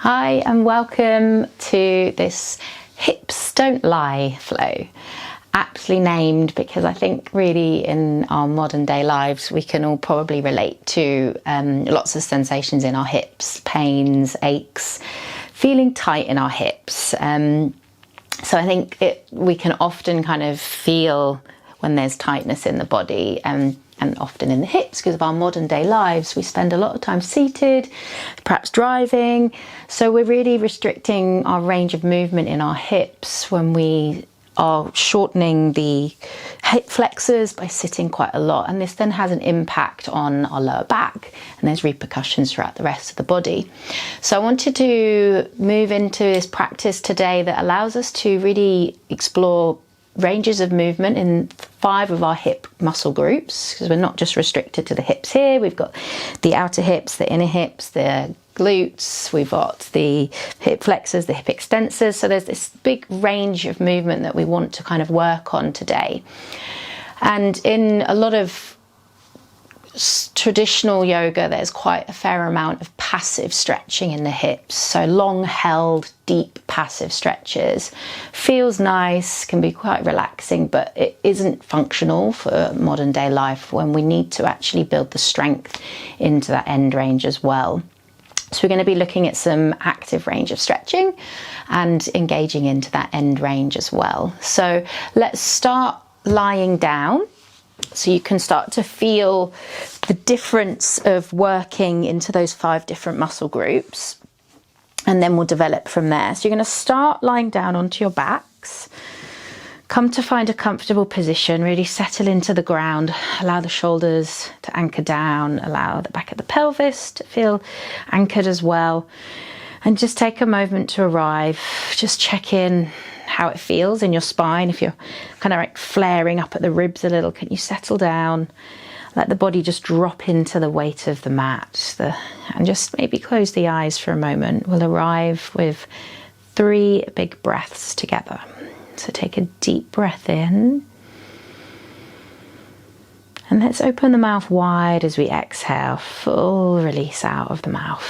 Hi and welcome to this Hips Don't Lie flow. Aptly named because I think really in our modern day lives we can all probably relate to lots of sensations in our hips, pains, aches, feeling tight in our hips. So I think we can often kind of feel when there's tightness in the body and often in the hips because of our modern day lives. We spend a lot of time seated, perhaps driving, so we're really restricting our range of movement in our hips when we are shortening the hip flexors by sitting quite a lot, and this then has an impact on our lower back and there's repercussions throughout the rest of the body. So I wanted to move into this practice today that allows us to really explore ranges of movement in 5 of our hip muscle groups, because we're not just restricted to the hips here. We've got the outer hips, the inner hips, the glutes, we've got the hip flexors, the hip extensors. So there's this big range of movement that we want to kind of work on today. And in a lot of traditional yoga, there's quite a fair amount of passive stretching in the hips. So long held, deep passive stretches. Feels nice, can be quite relaxing, but it isn't functional for modern day life when we need to actually build the strength into that end range as well. So we're going to be looking at some active range of stretching and engaging into that end range as well. So let's start lying down, so you can start to feel the difference of working into those 5 different muscle groups, and then we'll develop from there. So you're going to start lying down onto your backs. Come to find a comfortable position, really settle into the ground, allow the shoulders to anchor down, allow the back of the pelvis to feel anchored as well, and just take a moment to arrive. Just check in how it feels in your spine. If you're kind of like flaring up at the ribs a little, can you settle down? Let the body just drop into the weight of the mat, and just maybe close the eyes for a moment. We'll arrive with 3 big breaths together. So take a deep breath in, and let's open the mouth wide as we exhale. Full release out of the mouth.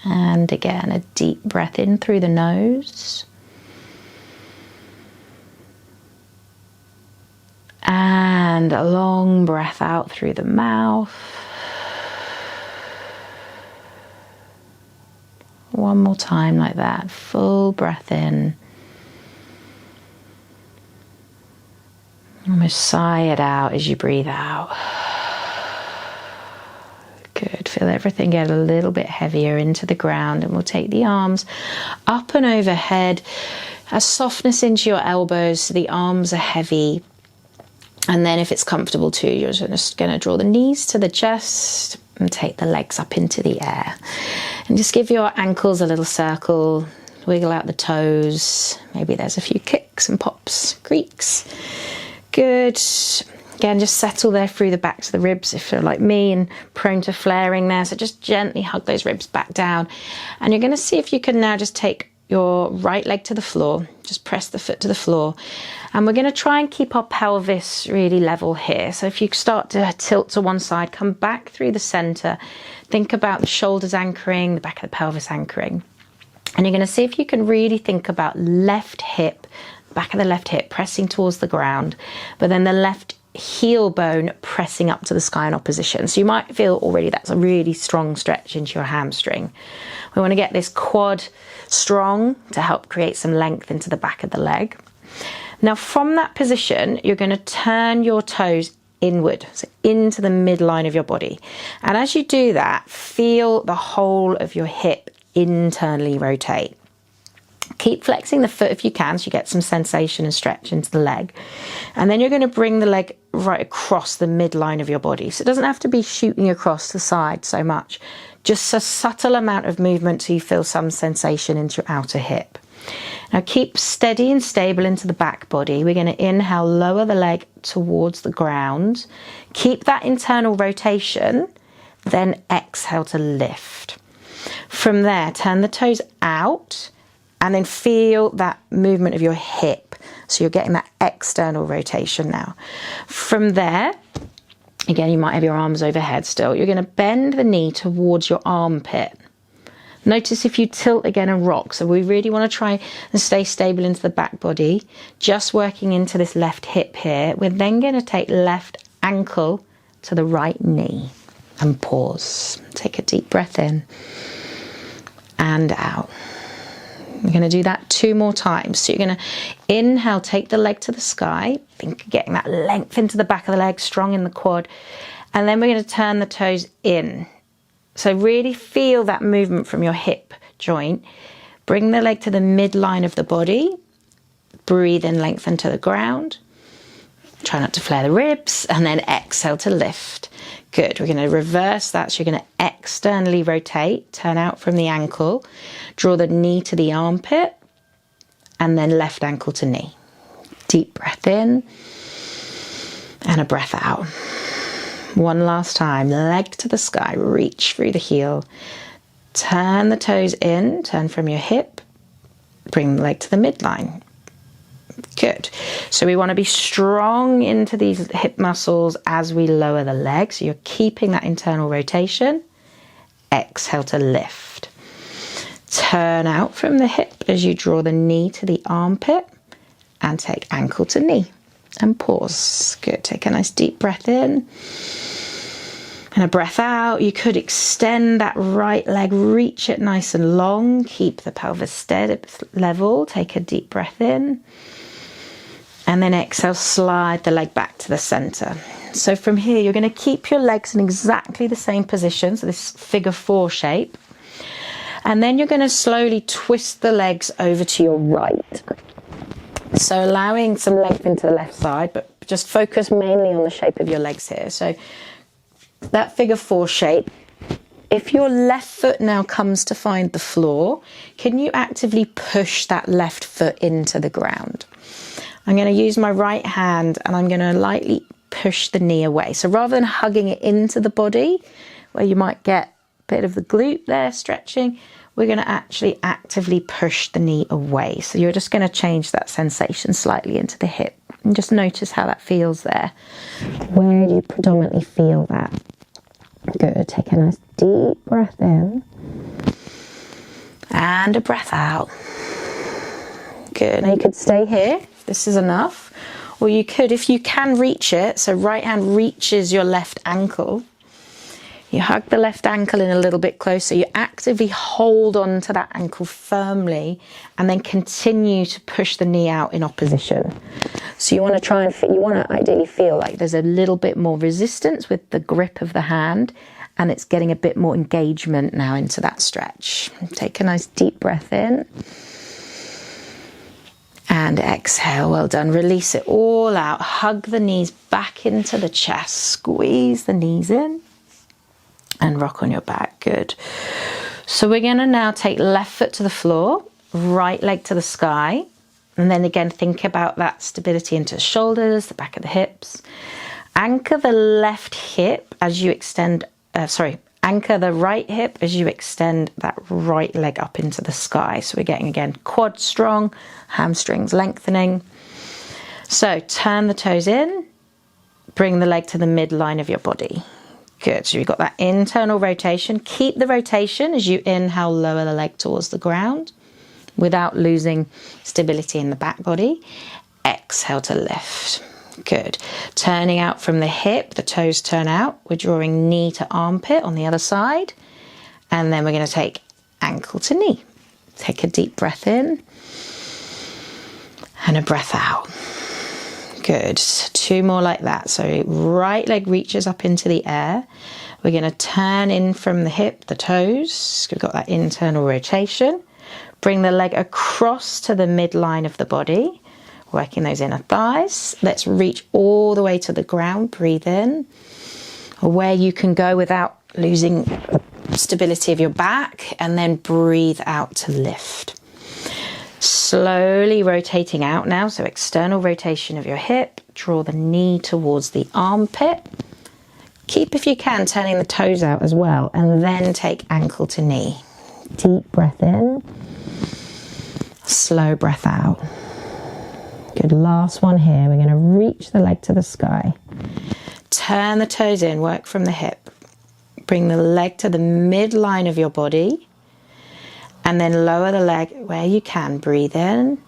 And again, a deep breath in through the nose. And a long breath out through the mouth. One more time like that. Full breath in. Almost sigh it out as you breathe out. Good. Feel everything get a little bit heavier into the ground, and we'll take the arms up and overhead. A softness into your elbows so the arms are heavy. And then if it's comfortable too, you're just going to draw the knees to the chest and take the legs up into the air. And just give your ankles a little circle, wiggle out the toes. Maybe there's a few kicks and pops, creaks. Good. Again, just settle there through the backs of the ribs if you're like me and prone to flaring there. So just gently hug those ribs back down. And you're going to see if you can now just take your right leg to the floor. Just press the foot to the floor. And we're going to try and keep our pelvis really level here. So if you start to tilt to one side, come back through the center. Think about the shoulders anchoring, the back of the pelvis anchoring. And you're going to see if you can really think about left hip, back of the left hip pressing towards the ground, but then the left heel bone pressing up to the sky in opposition. So you might feel already that's a really strong stretch into your hamstring. We want to get this quad strong to help create some length into the back of the leg. Now from that position, you're going to turn your toes inward, so into the midline of your body. And as you do that, feel the whole of your hip internally rotate. Keep flexing the foot if you can, so you get some sensation and stretch into the leg. And then you're going to bring the leg right across the midline of your body. So it doesn't have to be shooting across the side so much. Just a subtle amount of movement so you feel some sensation into your outer hip. Now keep steady and stable into the back body. We're going to inhale, lower the leg towards the ground. Keep that internal rotation, then exhale to lift. From there, turn the toes out and then feel that movement of your hip. So you're getting that external rotation now. From there, Again, you might have your arms overhead still. You're going to bend the knee towards your armpit. Notice if you tilt again and rock. So we really want to try and stay stable into the back body. Just working into this left hip here. We're then going to take left ankle to the right knee and pause. Take a deep breath in and out. We're going to do that 2 more times. So you're going to inhale, take the leg to the sky. Think of getting that length into the back of the leg, strong in the quad. And then we're going to turn the toes in. So really feel that movement from your hip joint. Bring the leg to the midline of the body. Breathe in, lengthen to the ground. Try not to flare the ribs. And then exhale to lift. Good. We're going to reverse that. So you're going to externally rotate, turn out from the ankle, draw the knee to the armpit, and then left ankle to knee. Deep breath in and a breath out. One last time. Leg to the sky, reach through the heel. Turn the toes in, turn from your hip, bring the leg to the midline. Good. So we want to be strong into these hip muscles as we lower the leg. So you're keeping that internal rotation. Exhale to lift. Turn out from the hip as you draw the knee to the armpit and take ankle to knee and pause. Good. Take a nice deep breath in and a breath out. You could extend that right leg, reach it nice and long. Keep the pelvis steady, level. Take a deep breath in. And then exhale, slide the leg back to the center. So from here, you're going to keep your legs in exactly the same position. So this figure 4 shape. And then you're going to slowly twist the legs over to your right. So allowing some length into the left side, but just focus mainly on the shape of your legs here. So that figure 4 shape. If your left foot now comes to find the floor, can you actively push that left foot into the ground? I'm going to use my right hand and I'm going to lightly push the knee away. So rather than hugging it into the body, where you might get a bit of the glute there stretching, we're going to actually actively push the knee away. So you're just going to change that sensation slightly into the hip and just notice how that feels there. Where do you predominantly feel that? Good. Take a nice deep breath in and a breath out. Good. Now you could stay here. This is enough. Or you could, if you can reach it, so right hand reaches your left ankle. You hug the left ankle in a little bit closer. You actively hold on to that ankle firmly and then continue to push the knee out in opposition. So you want to try and, you want to ideally feel like there's a little bit more resistance with the grip of the hand and it's getting a bit more engagement now into that stretch. Take a nice deep breath in. And exhale, well done. Release it all out. Hug the knees back into the chest. Squeeze the knees in and rock on your back. Good. So we're going to now take left foot to the floor, right leg to the sky. And then again, think about that stability into the shoulders, the back of the hips. Anchor the left hip as you extend, anchor the right hip as you extend that right leg up into the sky. So we're getting, again, quad strong, hamstrings lengthening. So turn the toes in, bring the leg to the midline of your body. Good. So you've got that internal rotation. Keep the rotation as you inhale, lower the leg towards the ground without losing stability in the back body. Exhale to lift. Good. Turning out from the hip, the toes turn out. We're drawing knee to armpit on the other side. And then we're going to take ankle to knee. Take a deep breath in and a breath out. Good. 2 more like that. So right leg reaches up into the air. We're going to turn in from the hip, the toes. We've got that internal rotation. Bring the leg across to the midline of the body. Working those inner thighs. Let's reach all the way to the ground. Breathe in. Where you can go without losing stability of your back. And then breathe out to lift. Slowly rotating out now. So external rotation of your hip. Draw the knee towards the armpit. Keep, if you can, turning the toes out as well. And then take ankle to knee. Deep breath in. Slow breath out. Good, last one here. We're going to reach the leg to the sky. turn the toes in, work from the hip. Bring the leg to the midline of your body. And then lower the leg where you can. Breathe in.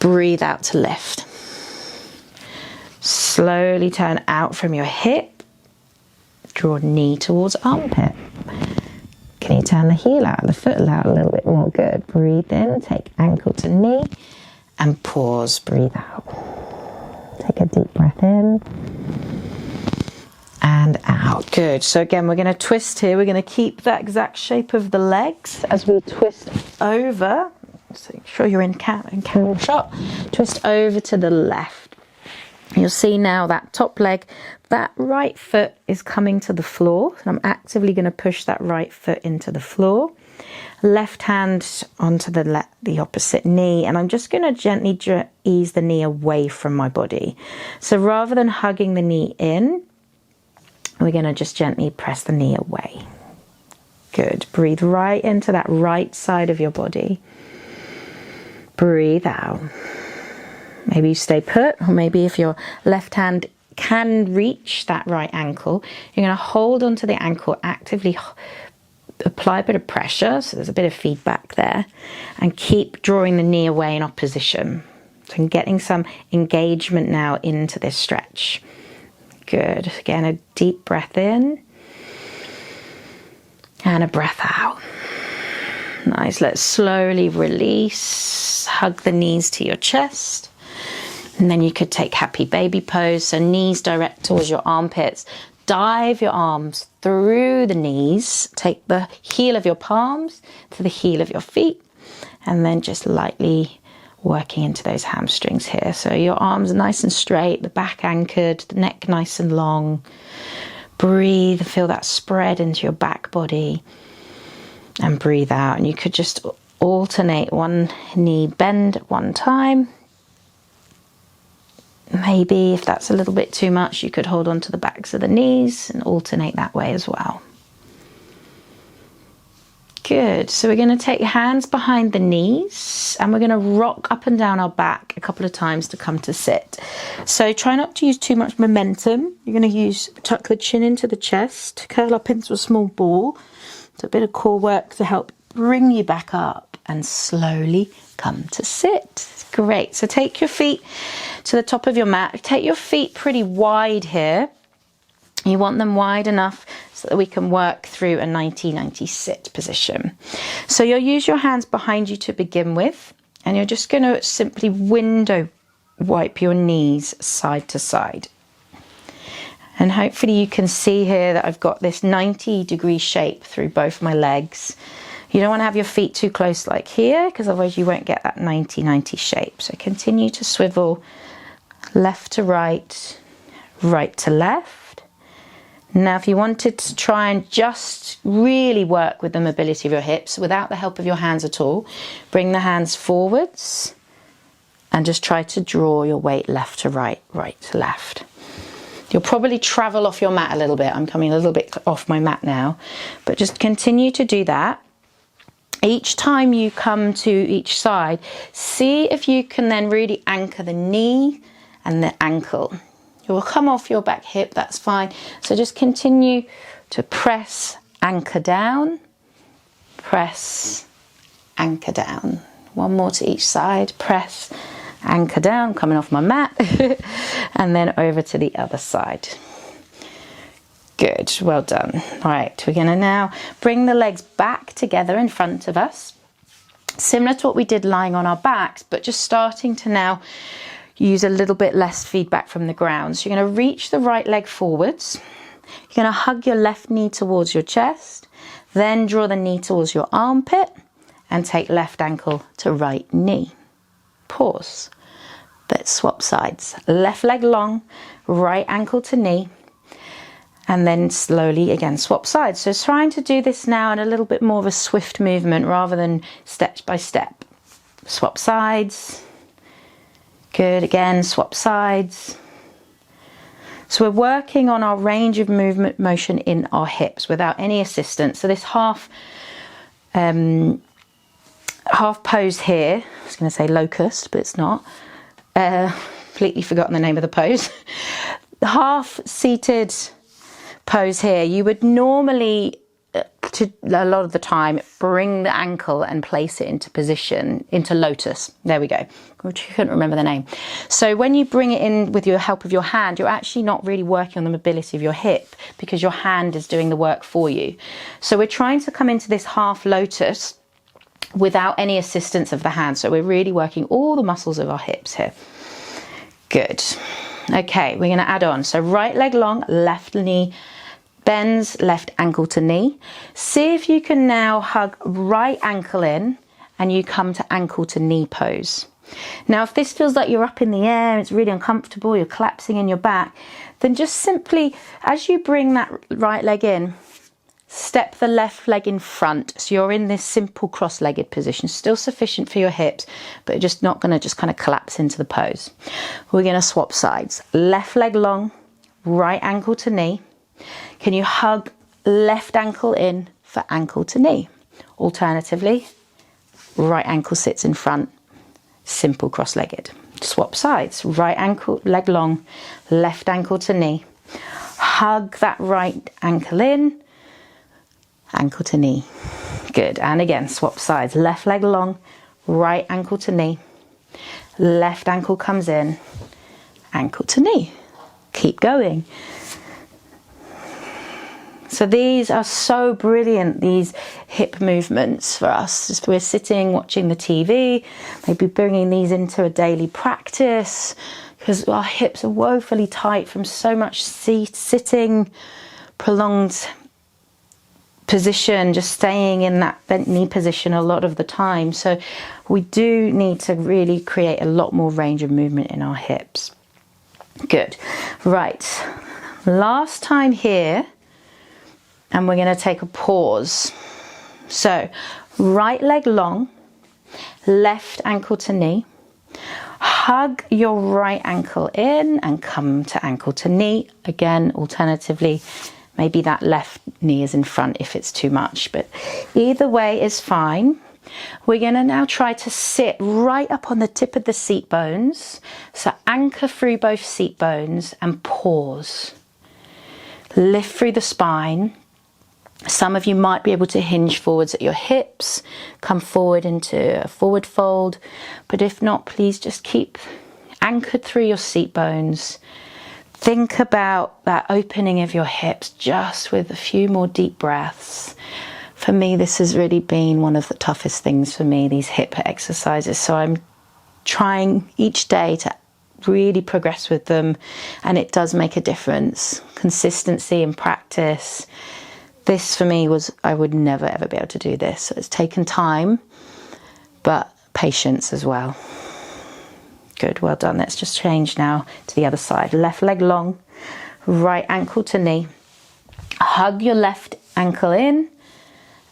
Breathe out to lift. Slowly turn out from your hip. Draw knee towards armpit. Can you turn the heel out, the foot out a little bit more? Good. Breathe in, take ankle to knee, and pause. Breathe out. Take a deep breath in. And out. Good. So again, we're going to twist here. We're going to keep that exact shape of the legs as we twist over. So make sure you're in camera shot. Twist over to the left. You'll see now that top leg, that right foot is coming to the floor. And I'm actively going to push that right foot into the floor. Left hand onto the opposite knee, and I'm just going to gently ease the knee away from my body. So rather than hugging the knee in, we're going to just gently press the knee away. Good. Breathe right into that right side of your body. Breathe out. Maybe you stay put, or maybe if your left hand can reach that right ankle, you're going to hold onto the ankle, actively apply a bit of pressure, so there's a bit of feedback there, and keep drawing the knee away in opposition. So I'm getting some engagement now into this stretch. Good. Again, a deep breath in and a breath out. Nice. Let's slowly release. Hug the knees to your chest. And then you could take happy baby pose. So knees direct towards your armpits. Dive your arms through the knees. Take the heel of your palms to the heel of your feet. And then just lightly working into those hamstrings here. So your arms are nice and straight, the back anchored, the neck nice and long. Breathe, feel that spread into your back body. And breathe out. And you could just alternate one knee bend at one time. Maybe if that's a little bit too much, you could hold on to the backs of the knees and alternate that way as well. Good. So we're going to take your hands behind the knees and we're going to rock up and down our back a couple of times to come to sit. So try not to use too much momentum. You're going to tuck the chin into the chest, curl up into a small ball. So a bit of core work to help bring you back up and slowly come to sit. Great. So take your feet to the top of your mat. Take your feet pretty wide here. You want them wide enough so that we can work through a 90-90 sit position. So you'll use your hands behind you to begin with, and you're just going to simply window wipe your knees side to side. And hopefully you can see here that I've got this 90-degree shape through both my legs. You don't want to have your feet too close like here, because otherwise you won't get that 90-90 shape. So continue to swivel left to right, right to left. Now, if you wanted to try and just really work with the mobility of your hips without the help of your hands at all, bring the hands forwards and just try to draw your weight left to right, right to left. You'll probably travel off your mat a little bit. I'm coming a little bit off my mat now, but just continue to do that. Each time you come to each side, see if you can then really anchor the knee and the ankle. You will come off your back hip, that's fine. So just continue to press, anchor down, press, anchor down. One more to each side, press, anchor down, coming off my mat, and then over to the other side. Good, well done. All right, we're gonna now bring the legs back together in front of us, similar to what we did lying on our backs, but just starting to now use a little bit less feedback from the ground. So you're going to reach the right leg forwards. You're going to hug your left knee towards your chest, then draw the knee towards your armpit and take left ankle to right knee. Pause. Let's swap sides. Left leg long, right ankle to knee, and then slowly again swap sides. So trying to do this now in a little bit more of a swift movement rather than step by step. Swap sides. Good, again, swap sides. So we're working on our range of movement motion in our hips without any assistance. So this half pose here, I was going to say locust, but it's not. Completely forgotten the name of the pose. half seated pose here, you would normally, a lot of the time, bring the ankle and place it into position, into lotus. There we go. I couldn't remember the name. So when you bring it in with your help of your hand, you're actually not really working on the mobility of your hip because your hand is doing the work for you. So we're trying to come into this half lotus without any assistance of the hand. So we're really working all the muscles of our hips here. Good. Okay, we're going to add on. So right leg long, left knee bends, left ankle to knee. See if you can now hug right ankle in and you come to ankle to knee pose. Now, if this feels like you're up in the air, it's really uncomfortable, you're collapsing in your back, then just simply, as you bring that right leg in, step the left leg in front. So you're in this simple cross-legged position, still sufficient for your hips, but just not going to just kind of collapse into the pose. We're going to swap sides. Left leg long, right ankle to knee. Can you hug left ankle in for ankle to knee? Alternatively, right ankle sits in front, simple cross-legged. Swap sides, right ankle, leg long, left ankle to knee. Hug that right ankle in, ankle to knee. Good, and again, swap sides, left leg long, right ankle to knee. Left ankle comes in, ankle to knee. Keep going. So these are so brilliant, these hip movements for us. If we're sitting watching the TV, maybe bringing these into a daily practice, because our hips are woefully tight from so much sitting, prolonged position, just staying in that bent knee position a lot of the time. So we do need to really create a lot more range of movement in our hips. Good. Right. Last time here. And we're going to take a pause. So right leg long, left ankle to knee. Hug your right ankle in and come to ankle to knee. Again, alternatively, maybe that left knee is in front if it's too much, but either way is fine. We're going to now try to sit right up on the tip of the seat bones. So anchor through both seat bones and pause. Lift through the spine. Some of you might be able to hinge forwards at your hips, come forward into a forward fold, but if not, please just keep anchored through your seat bones. Think about that opening of your hips just with a few more deep breaths. For me, this has really been one of the toughest things for me, these hip exercises. So I'm trying each day to really progress with them, and it does make a difference. Consistency and practice. This for me was, I would never ever be able to do this. So it's taken time, but patience as well. Good, well done. Let's just change now to the other side. Left leg long, right ankle to knee. Hug your left ankle in,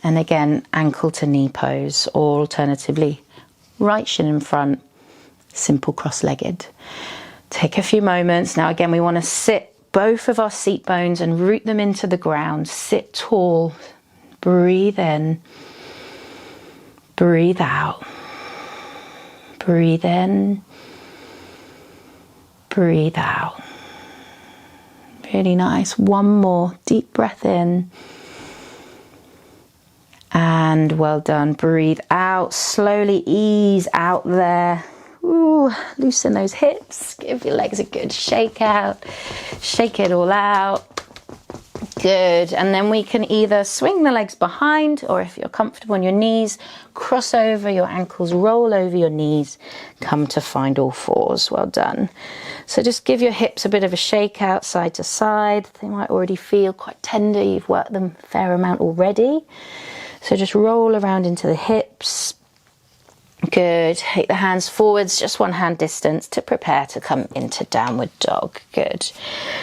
and again, ankle to knee pose, or alternatively, right shin in front, simple cross-legged. Take a few moments. Now again, we want to sit both of our seat bones and root them into the ground. Sit tall. Breathe in. Breathe out. Breathe in. Breathe out. Really nice. One more deep breath in. And well done. Breathe out. Slowly ease out there. Ooh, loosen those hips, give your legs a good shake out, shake it all out. Good, and then we can either swing the legs behind, or if you're comfortable on your knees, cross over your ankles, roll over your knees, come to find all fours. Well done. So just give your hips a bit of a shake out side to side. They might already feel quite tender, you've worked them a fair amount already. So just roll around into the hips. Good. Take the hands forwards, just one hand distance, to prepare to come into downward dog. Good.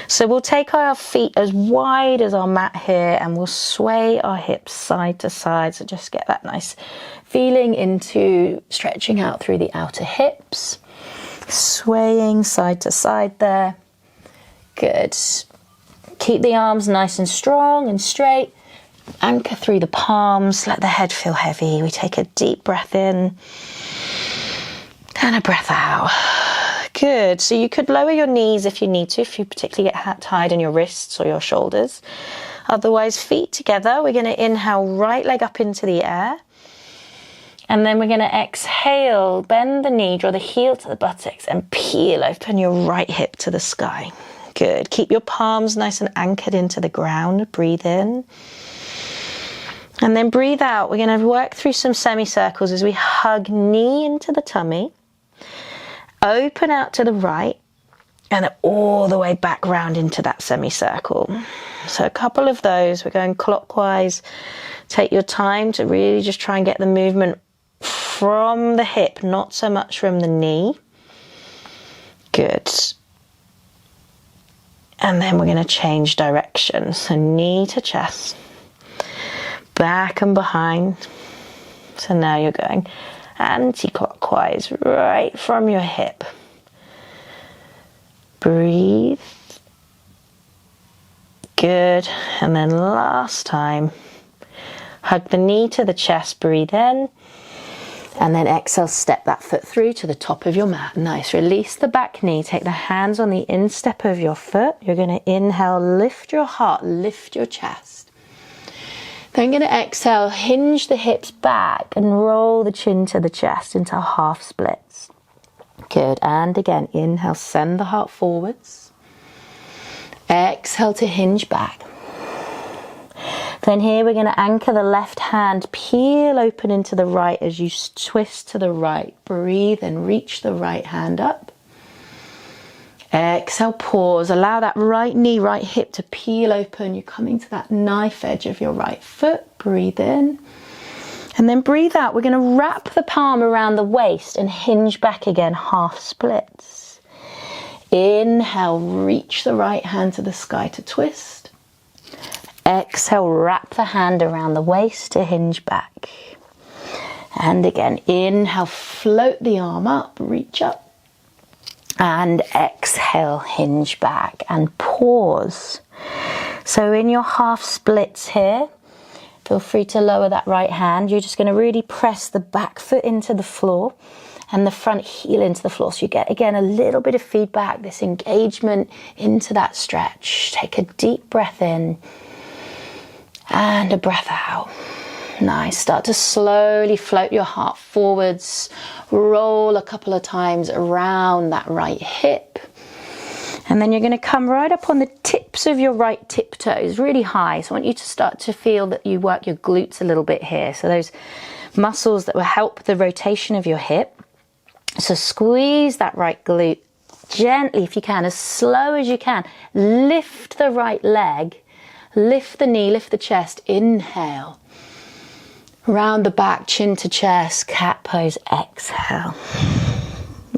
So we'll take our feet as wide as our mat here, and we'll sway our hips side to side. So just get that nice feeling into stretching out through the outer hips. Swaying side to side there. Good. Keep the arms nice and strong and straight. Anchor through the palms, let the head feel heavy. We take a deep breath in and a breath out. Good. So you could lower your knees if you need to, if you particularly get tied in your wrists or your shoulders. Otherwise, feet together. We're going to inhale, right leg up into the air. And then we're going to exhale, bend the knee, draw the heel to the buttocks and peel open your right hip to the sky. Good. Keep your palms nice and anchored into the ground. Breathe in. And then breathe out. We're going to work through some semicircles as we hug knee into the tummy. Open out to the right and all the way back round into that semicircle. So a couple of those. We're going clockwise. Take your time to really just try and get the movement from the hip, not so much from the knee. Good. And then we're going to change direction. So knee to chest, back and behind. So now you're going anti-clockwise right from your hip. Breathe. Good. And then last time, hug the knee to the chest, breathe in. And then exhale, step that foot through to the top of your mat. Nice. Release the back knee. Take the hands on the instep of your foot. You're going to inhale, lift your heart, lift your chest. Then you're going to exhale, hinge the hips back and roll the chin to the chest into half splits. Good. And again, inhale, send the heart forwards. Exhale to hinge back. Then here we're going to anchor the left hand, peel open into the right as you twist to the right. Breathe and reach the right hand up. Exhale, pause. Allow that right knee, right hip to peel open. You're coming to that knife edge of your right foot. Breathe in. And then breathe out. We're going to wrap the palm around the waist and hinge back again, half splits. Inhale, reach the right hand to the sky to twist. Exhale, wrap the hand around the waist to hinge back. And again, inhale, float the arm up, reach up. And exhale, hinge back and pause. So in your half splits here, feel free to lower that right hand. You're just going to really press the back foot into the floor and the front heel into the floor. So you get, again, a little bit of feedback, this engagement into that stretch. Take a deep breath in. And a breath out. Nice. Start to slowly float your heart forwards. Roll a couple of times around that right hip. And then you're going to come right up on the tips of your right tiptoes, really high. So I want you to start to feel that you work your glutes a little bit here. So those muscles that will help the rotation of your hip. So squeeze that right glute gently if you can, as slow as you can. Lift the right leg. Lift the knee, lift the chest, inhale. Round the back, chin to chest, cat pose, exhale.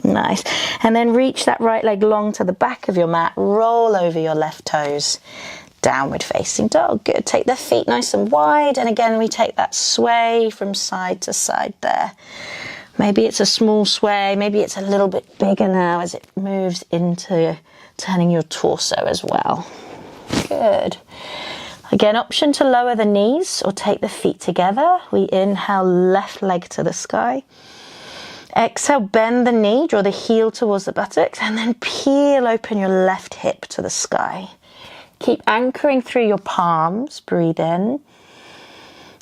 Nice. And then reach that right leg long to the back of your mat, roll over your left toes, downward facing dog. Good. Take the feet nice and wide. And again, we take that sway from side to side there. Maybe it's a small sway, maybe it's a little bit bigger now as it moves into turning your torso as well. Good. Again, option to lower the knees or take the feet together. We inhale, left leg to the sky. Exhale, bend the knee, draw the heel towards the buttocks, and then peel open your left hip to the sky. Keep anchoring through your palms. Breathe in.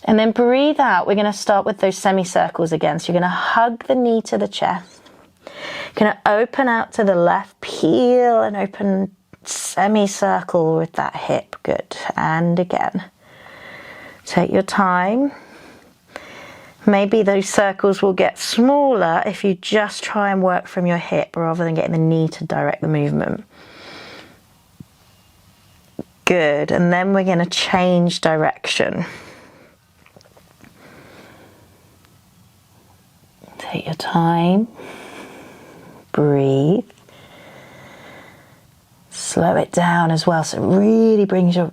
And then breathe out. We're going to start with those semicircles again. So you're going to hug the knee to the chest. You're going to open out to the left, peel and open semicircle with that hip. Good. And again, take your time. Maybe those circles will get smaller if you just try and work from your hip rather than getting the knee to direct the movement. Good. And then we're going to change direction. Take your time. Breathe. Slow it down as well, so it really brings your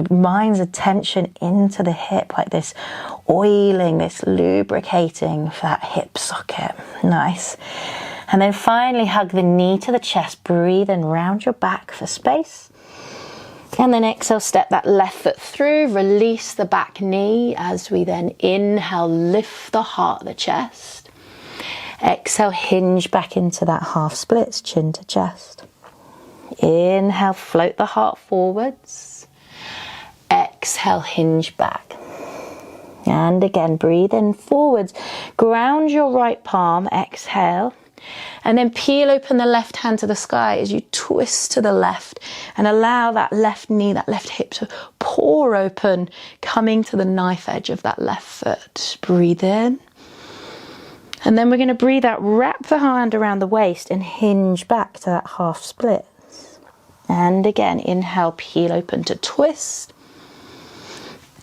mind's attention into the hip, like this oiling, this lubricating for that hip socket. Nice. And then finally hug the knee to the chest, breathe and round your back for space. And then exhale, step that left foot through, release the back knee as we then inhale, lift the heart, the chest. Exhale, hinge back into that half splits, chin to chest. Inhale, float the heart forwards. Exhale, hinge back. And again, breathe in forwards. Ground your right palm, exhale. And then peel open the left hand to the sky as you twist to the left and allow that left knee, that left hip to pour open, coming to the knife edge of that left foot. Breathe in. And then we're going to breathe out, wrap the hand around the waist and hinge back to that half split. And again, inhale, peel open to twist.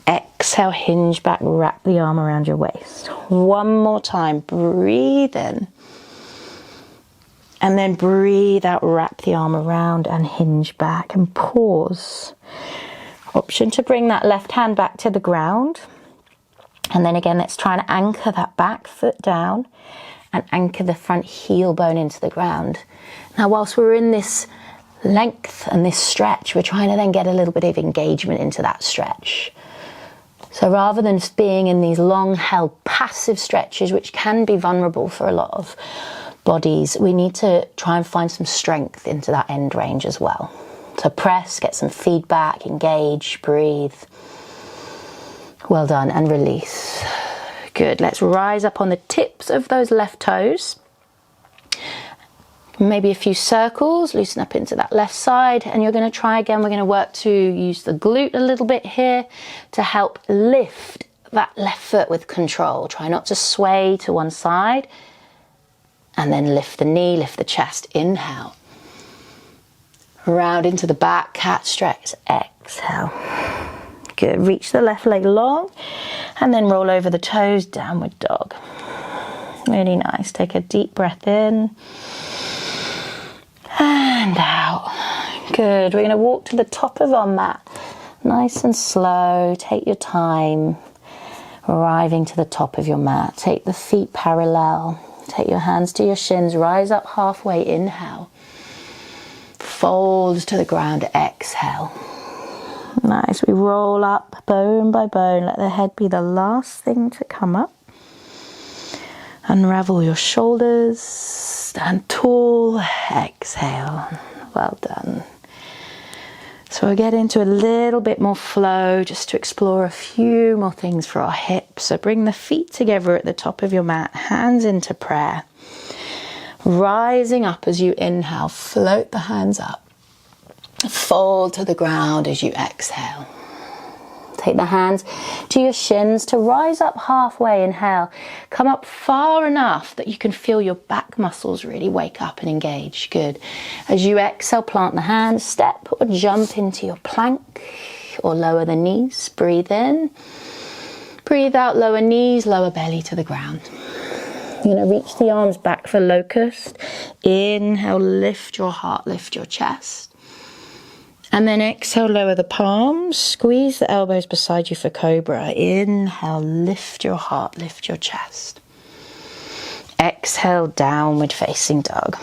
Exhale, hinge back, wrap the arm around your waist. One more time, breathe in. And then breathe out, wrap the arm around and hinge back and pause. Option to bring that left hand back to the ground. And then again, let's try and anchor that back foot down and anchor the front heel bone into the ground. Now, whilst we're in this length and this stretch, we're trying to then get a little bit of engagement into that stretch. So rather than being in these long held passive stretches, which can be vulnerable for a lot of bodies, we need to try and find some strength into that end range as well. So press, get some feedback, engage, breathe. Well done, and release. Good, let's rise up on the tips of those left toes. Maybe a few circles, loosen up into that left side, and you're going to try again. We're going to work to use the glute a little bit here to help lift that left foot with control. Try not to sway to one side. And then lift the knee, lift the chest, inhale. Round into the back, cat stretch, exhale. Good, reach the left leg long and then roll over the toes, downward dog. Really nice, take a deep breath in and out. Good, we're gonna walk to the top of our mat. Nice and slow, take your time. Arriving to the top of your mat, take the feet parallel. Take your hands to your shins, rise up halfway, inhale. Fold to the ground, exhale. Nice, we roll up bone by bone, let the head be the last thing to come up. Unravel your shoulders, stand tall, exhale. Well done. So we'll get into a little bit more flow just to explore a few more things for our hips. So bring the feet together at the top of your mat, hands into prayer. Rising up as you inhale, float the hands up. Fold to the ground as you exhale. Take the hands to your shins to rise up halfway, inhale. Come up far enough that you can feel your back muscles really wake up and engage. Good. As you exhale, plant the hands, step or jump into your plank or lower the knees. Breathe in. Breathe out, lower knees, lower belly to the ground. You're going to reach the arms back for locust. Inhale, lift your heart, lift your chest. And then exhale, lower the palms, squeeze the elbows beside you for cobra. Inhale, lift your heart, lift your chest. Exhale, downward facing dog.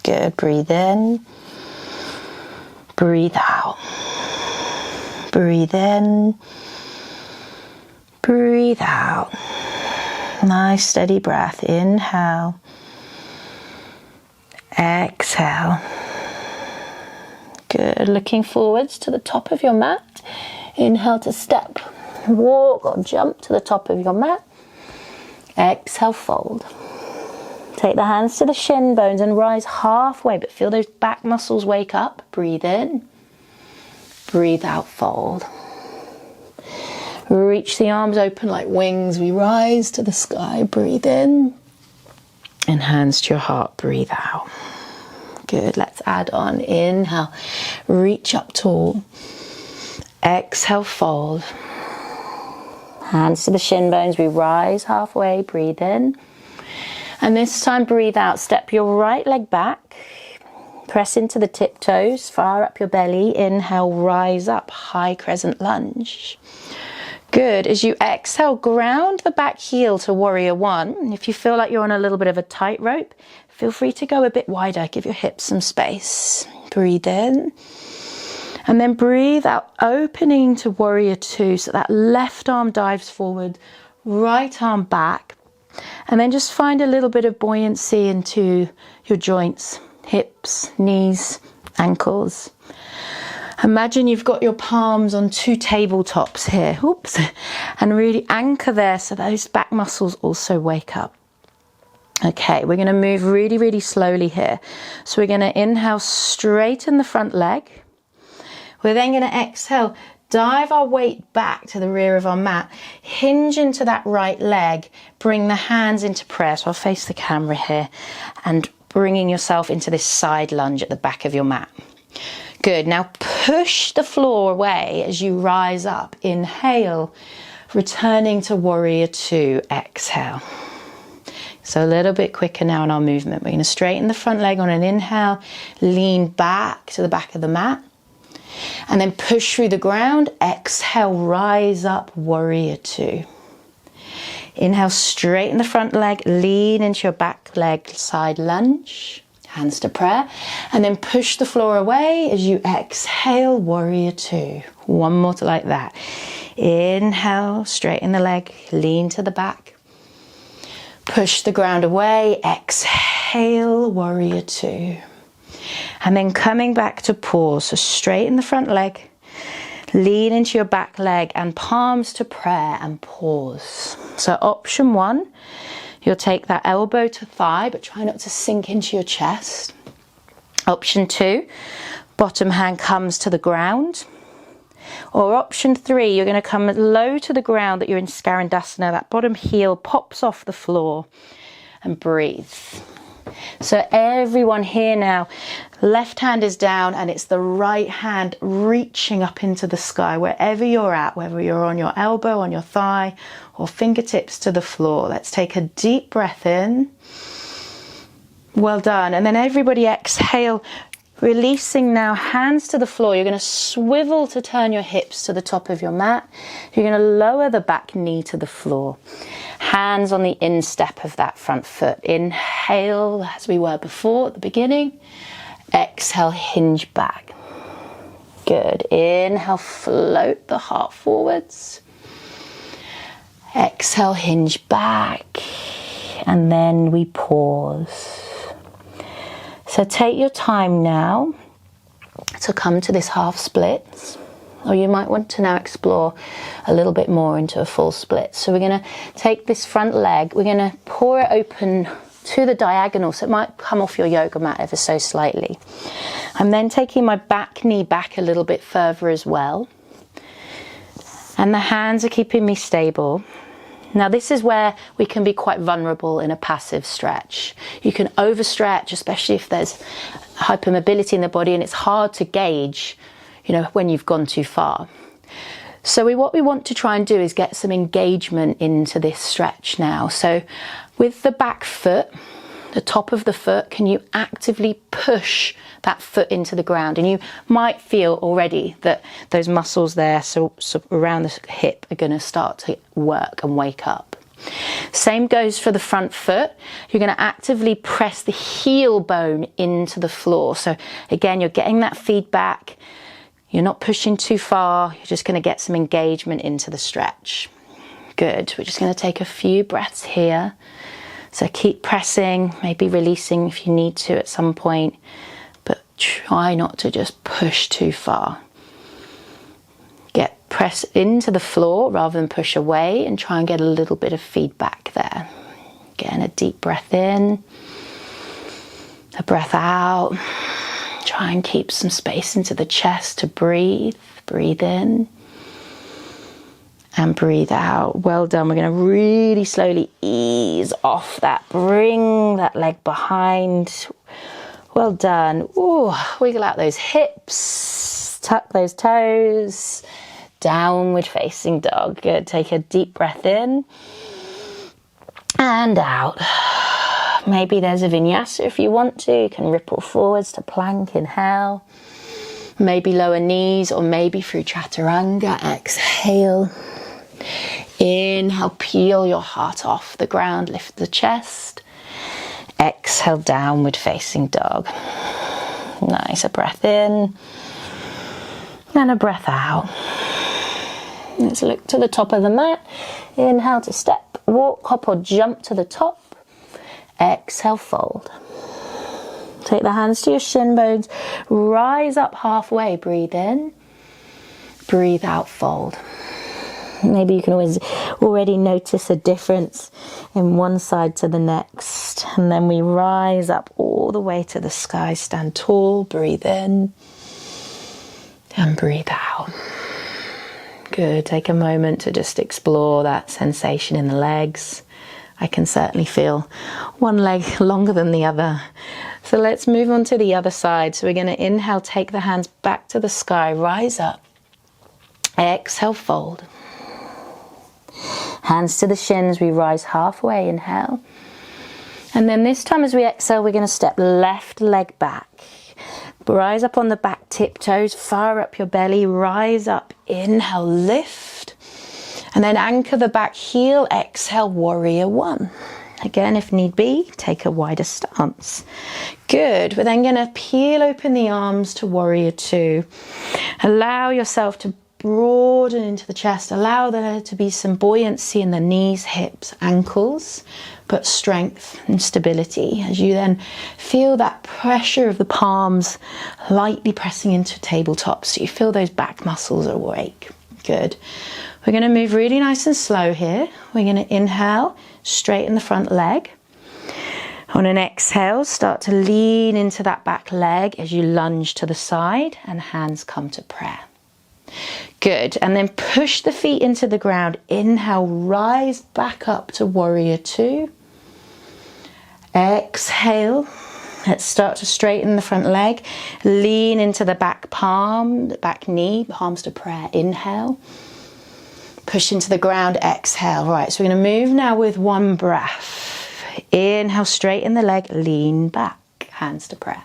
Good, breathe in. Breathe out. Breathe in. Breathe out. Nice steady breath. Inhale. Exhale. Good, looking forwards to the top of your mat. Inhale to step, walk or jump to the top of your mat. Exhale, fold. Take the hands to the shin bones and rise halfway, but feel those back muscles wake up. Breathe in, breathe out, fold. Reach the arms open like wings. We rise to the sky, breathe in. And hands to your heart, breathe out. Good, let's add on. Inhale, reach up tall. Exhale, fold. Hands to the shin bones, we rise halfway, breathe in. And this time breathe out, step your right leg back. Press into the tiptoes, far up your belly. Inhale, rise up, high crescent lunge. Good, as you exhale, ground the back heel to warrior one. If you feel like you're on a little bit of a tightrope, feel free to go a bit wider, give your hips some space. Breathe in. And then breathe out, opening to warrior two. So that left arm dives forward, right arm back. And then just find a little bit of buoyancy into your joints, hips, knees, ankles. Imagine you've got your palms on 2 tabletops here. Oops. And really anchor there so those back muscles also wake up. Okay, we're going to move really, really slowly here. So we're going to inhale, straighten the front leg. We're then going to exhale, dive our weight back to the rear of our mat, hinge into that right leg, bring the hands into prayer. So I'll face the camera here, and bringing yourself into this side lunge at the back of your mat. Good. Now push the floor away as you rise up. Inhale, returning to warrior 2. Exhale. So a little bit quicker now in our movement. We're going to straighten the front leg on an inhale, lean back to the back of the mat, and then push through the ground. Exhale, rise up, warrior 2. Inhale, straighten the front leg, lean into your back leg, side lunge. Hands to prayer, and then push the floor away as you exhale, warrior 2. One more like that. Inhale, straighten the leg, lean to the back. Push the ground away, exhale, warrior 2. And then coming back to pause. So straighten the front leg, lean into your back leg, and palms to prayer and pause. So option 1. You'll take that elbow to thigh, but try not to sink into your chest. Option 2, bottom hand comes to the ground. Or option 3, you're going to come low to the ground that you're in Skarandasana. That bottom heel pops off the floor, and breathe. So everyone here now, left hand is down and it's the right hand reaching up into the sky, wherever you're at, whether you're on your elbow, on your thigh, or fingertips to the floor. Let's take a deep breath in. Well done. And then everybody exhale, releasing now, hands to the floor. You're going to swivel to turn your hips to the top of your mat. You're going to lower the back knee to the floor. Hands on the instep of that front foot. Inhale as we were before at the beginning. Exhale, hinge back. Good. Inhale, float the heart forwards. Exhale, hinge back. And then we pause. So take your time now to come to this half split, or you might want to now explore a little bit more into a full split. So we're going to take this front leg, we're going to pour it open to the diagonal, so it might come off your yoga mat ever so slightly. I'm then taking my back knee back a little bit further as well, and the hands are keeping me stable. Now this is where we can be quite vulnerable in a passive stretch. You can overstretch, especially if there's hypermobility in the body and it's hard to gauge, when you've gone too far. So what we want to try and do is get some engagement into this stretch now. So with the back foot, the top of the foot, can you actively push that foot into the ground? And you might feel already that those muscles there, so around the hip, are going to start to work and wake up. Same goes for the front foot. You're going to actively press the heel bone into the floor. So again, you're getting that feedback. You're not pushing too far. You're just going to get some engagement into the stretch. Good. We're just going to take a few breaths here. So keep pressing, maybe releasing if you need to at some point, but try not to just push too far. Press into the floor rather than push away, and try and get a little bit of feedback there. Again, a deep breath in, a breath out. Try and keep some space into the chest to breathe. Breathe in and breathe out. Well done. We're going to really slowly ease off that. Bring that leg behind. Well done. Ooh, wiggle out those hips. Tuck those toes. Downward facing dog. Good. Take a deep breath in and out. Maybe there's a vinyasa if you want to. You can ripple forwards to plank. Inhale. Maybe lower knees, or maybe through chaturanga. Exhale. Inhale, peel your heart off the ground. Lift the chest. Exhale, downward facing dog. Nice. A breath in and a breath out. Let's look to the top of the mat. Inhale to step. walk, hop or jump to the top. Exhale, fold. Take the hands to your shin bones, rise up halfway, breathe in, breathe out, fold. Maybe you can already notice a difference in one side to the next. And then we rise up all the way to the sky, stand tall, breathe in and breathe out. Good, take a moment to just explore that sensation in the legs. I can certainly feel one leg longer than the other. So let's move on to the other side. So we're going to inhale, take the hands back to the sky, rise up. Exhale, fold. Hands to the shins, we rise halfway, inhale. And then this time as we exhale, we're going to step left leg back. Rise up on the back tiptoes, fire up your belly, rise up, inhale, lift. And then anchor the back heel, exhale, warrior one. Again, if need be, take a wider stance. Good, we're then going to peel open the arms to warrior two. Allow yourself to broaden into the chest. Allow there to be some buoyancy in the knees, hips, ankles, but strength and stability as you then feel that pressure of the palms lightly pressing into tabletop. So you feel those back muscles are awake. Good. We're going to move really nice and slow here. We're going to inhale, straighten the front leg. On an exhale, start to lean into that back leg as you lunge to the side and hands come to prayer. Good. And then push the feet into the ground. Inhale, rise back up to warrior two. Exhale. Let's start to straighten the front leg. Lean into the back palm, the back knee, palms to prayer. Inhale. Push into the ground, exhale. Right, so we're going to move now with one breath. Inhale, straighten the leg, lean back, hands to prayer.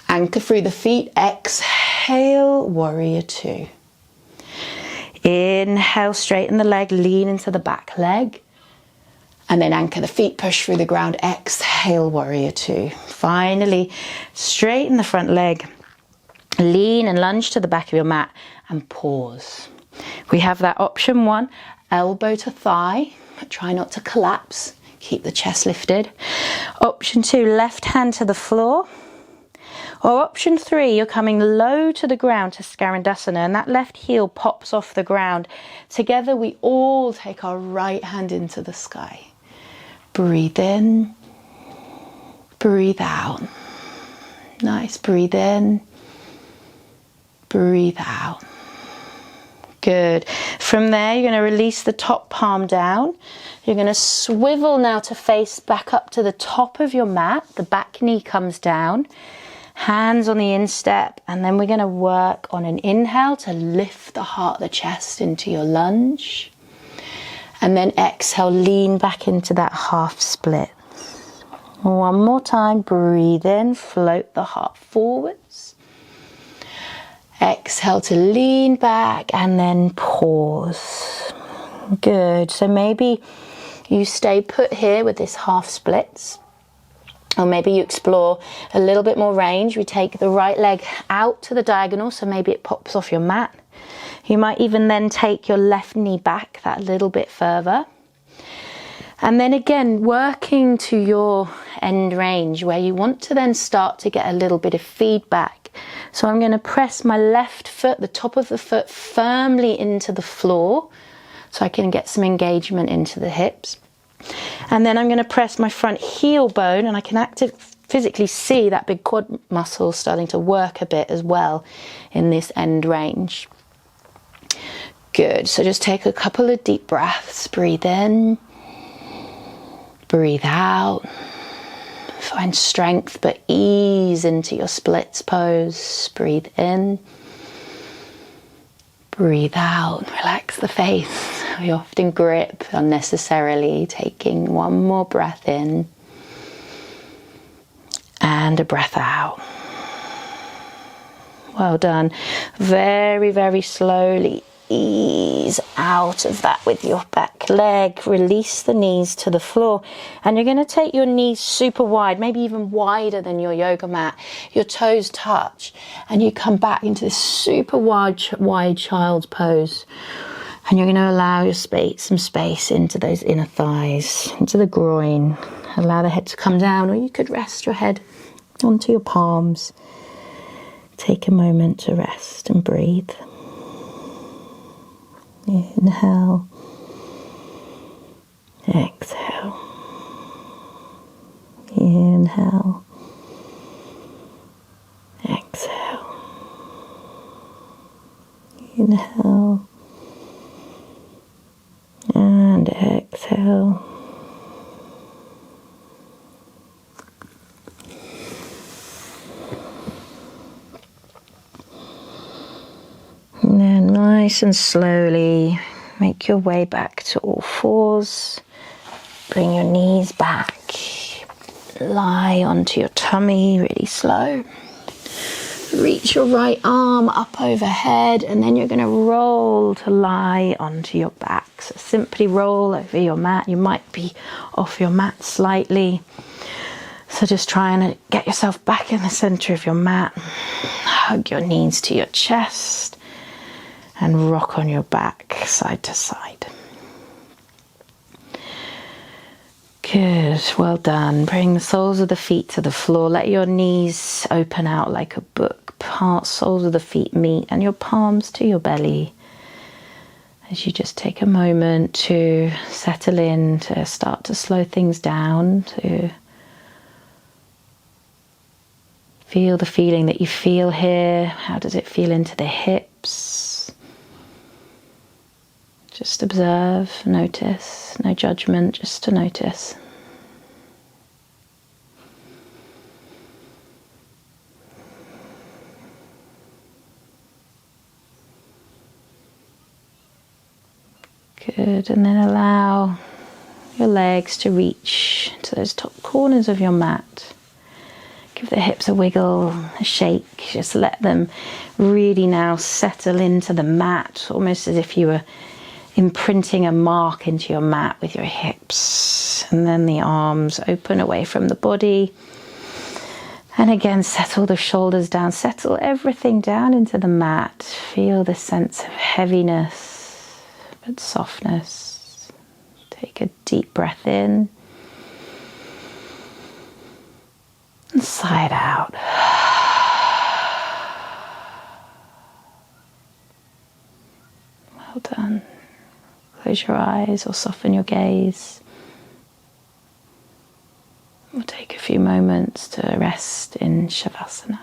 Anchor through the feet, exhale, warrior two. Inhale, straighten the leg, lean into the back leg. And then anchor the feet, push through the ground, exhale, warrior two. Finally, straighten the front leg, lean and lunge to the back of your mat and pause. We have that option one, elbow to thigh, but try not to collapse. Keep the chest lifted. Option two, left hand to the floor. Or option three, you're coming low to the ground to Skarandasana and that left heel pops off the ground. Together we all take our right hand into the sky. Breathe in, breathe out. Nice, breathe in, breathe out. Good. From there, you're going to release the top palm down. You're going to swivel now to face back up to the top of your mat. The back knee comes down. Hands on the instep. And then we're going to work on an inhale to lift the heart, the chest into your lunge. And then exhale, lean back into that half split. One more time. Breathe in, float the heart forwards. Exhale to lean back and then pause. Good. So maybe you stay put here with this half splits. Or maybe you explore a little bit more range. We take the right leg out to the diagonal, so maybe it pops off your mat. You might even then take your left knee back that little bit further. And then again, working to your end range where you want to then start to get a little bit of feedback. So I'm going to press my left foot, the top of the foot, firmly into the floor so I can get some engagement into the hips. And then I'm going to press my front heel bone and I can physically see that big quad muscle starting to work a bit as well in this end range. Good. So just take a couple of deep breaths. Breathe in. Breathe out. Find strength but ease into your splits pose. Breathe in. Breathe out. Relax the face. We often grip unnecessarily. Taking one more breath in. And a breath out. Well done. Very, very slowly ease out of that with your back leg. Release the knees to the floor. And you're going to take your knees super wide, maybe even wider than your yoga mat. Your toes touch. And you come back into this super wide child's pose. And you're going to allow your some space into those inner thighs, into the groin. Allow the head to come down, or you could rest your head onto your palms. Take a moment to rest and breathe. Inhale. Exhale. Inhale. Exhale. Inhale. And exhale. And then nice and slowly make your way back to all fours. Bring your knees back. Lie onto your tummy really slow. Reach your right arm up overhead, and then you're going to roll to lie onto your back. So simply roll over your mat. You might be off your mat slightly. So just try and get yourself back in the center of your mat. Hug your knees to your chest and rock on your back side to side. Good, well done. Bring the soles of the feet to the floor. Let your knees open out like a book. Soles of the feet meet and your palms to your belly. As you just take a moment to settle in, to start to slow things down, to feel the feeling that you feel here. How does it feel into the hips? Just observe, notice, no judgment, just to notice. Good, and then allow your legs to reach to those top corners of your mat. Give the hips a wiggle, a shake. Just let them really now settle into the mat, almost as if you were imprinting a mark into your mat with your hips. And then the arms open away from the body. And again, settle the shoulders down. Settle everything down into the mat. Feel the sense of heaviness, but softness. Take a deep breath in. And sigh it out. Well done. Close your eyes or soften your gaze. We'll take a few moments to rest in Shavasana.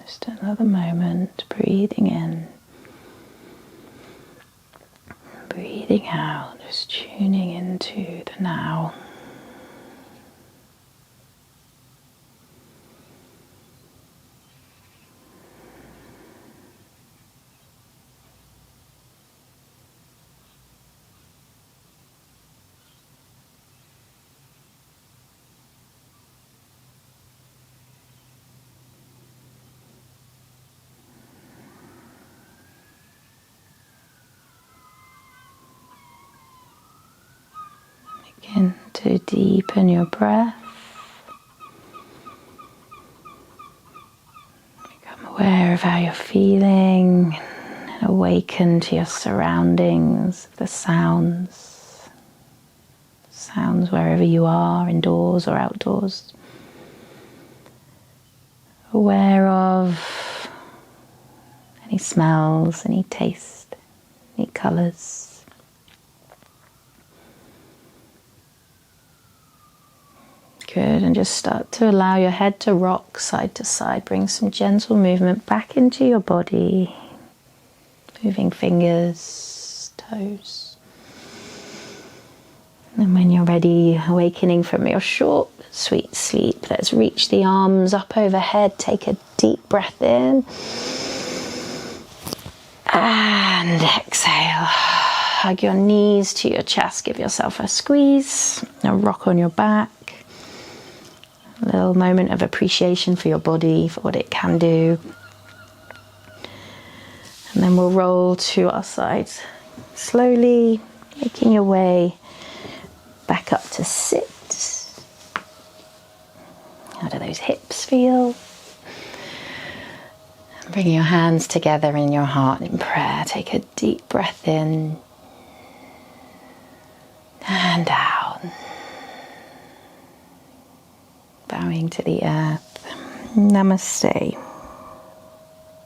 Just another moment, breathing in, breathing out, just tuning into the now. Begin to deepen your breath. Become aware of how you're feeling and awaken to your surroundings, the sounds. Sounds wherever you are, indoors or outdoors. Aware of any smells, any taste, any colours. Good, and just start to allow your head to rock side to side. Bring some gentle movement back into your body. Moving fingers, toes. And when you're ready, awakening from your short, sweet sleep, let's reach the arms up overhead. Take a deep breath in. And exhale. Hug your knees to your chest. Give yourself a squeeze, a rock on your back. A little moment of appreciation for your body, for what it can do. And then we'll roll to our sides. Slowly making your way back up to sit. How do those hips feel? Bring your hands together in your heart in prayer. Take a deep breath in and down. Bowing to the earth. Namaste.